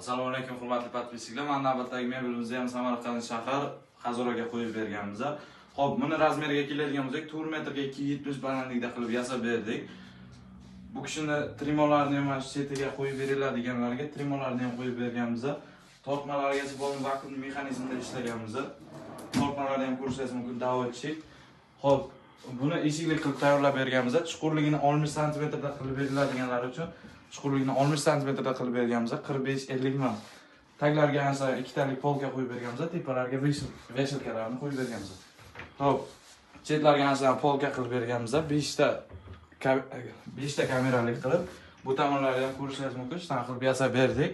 Assalomu alaykum hurmatli podpischilar. Mana navbatdagi mebelimizni ham Samarqand shahar Qazoraga qo'yib berganmiz. Xo'p, buni razmeriga keladigan bo'lsak, 4 metrga 270 balandlikda qilib yasab berdik. Bu kishini trimolarni ham mana chetiga qo'yib beriladiganlarga trimolarni ham qo'yib berganmiz. Tortmalargacha bo'lgan vakuum mexanizmda ishlaganmiz. Tortmalarni ham ko'rishingiz mumkin, davolchik. Xo'p, buni eshikli qilib tayyorlab berganmiz. Chuqurligini 60 cm da qilib beriladiganlar uchun chuqurligini 60 cm da qilib berganmiz. 45-50 ming. Taglarga esa ikkitalik polka qo'yib berganmiz, tepalarga veshelkalarni qo'yib berganmiz. Xo'p, chetlarga esa polka qilib berganmiz. 5 ta kameralik qilib, bu tomonlarni ham ko'rishingiz mumkin. Shunday qilib yasab berdik.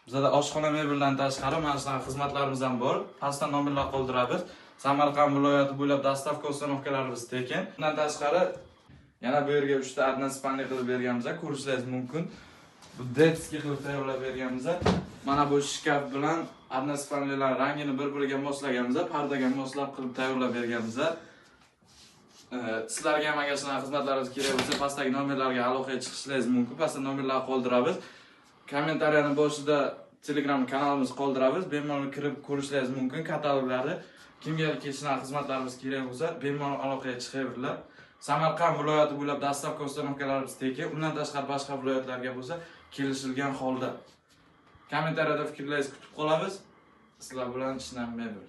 Bizda oshxona mebeldan tashqari mana shunaqa xizmatlarimiz ham bor. Pastdan nomerlar qoldiramiz. Samarqand viloyati bo'ylab dostavka ustanovkalarimiz tekin. Bundan tashqari yana bu yerga 3 ta односпальный qilib berganmiz, ko'rishingiz mumkin. Bu detskiy qilib tayyorlab berganmiz. Mana bu shkaf bilan односпальныйlar rangini bir-biriga moslaganmiz, pardaga moslab qilib tayyorlab berganmiz. Sizlarga ham agar shunaqa xizmatlaringiz kerak bo'lsa, pastdagi nomerlarga aloqaga chiqishingiz mumkin. Pastda nomerlarni qoldiramiz. Kommentariyani boshida Telegram kanalimiz qoldiramiz. Bemalol kirib ko'rishingiz mumkin kataloglari. Kimga shunaqa xizmatlarimiz kerak bo'lsa, bemalol aloqaga chiqaveringlar. Samarqand viloyati bo'ylab dostavka ustanovkalarimiz tekin. Undan tashqari boshqa viloyatlarga bo'lsa, kelishilgan holda. Kommentariyada fikrlaringizni kutib qolamiz. Sizlar bilan ishlamayman.